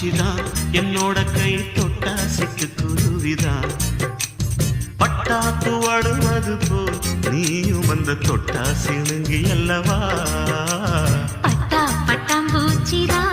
பூச்சிதான் என்னோட கை தொட்டா சிட்டுக்குருவிதான் பட்டாத்து வாடுவது போல் நீயும் அந்த தொட்டா சிணுங்கி அல்லவா பட்டாம்பூச்சிதான்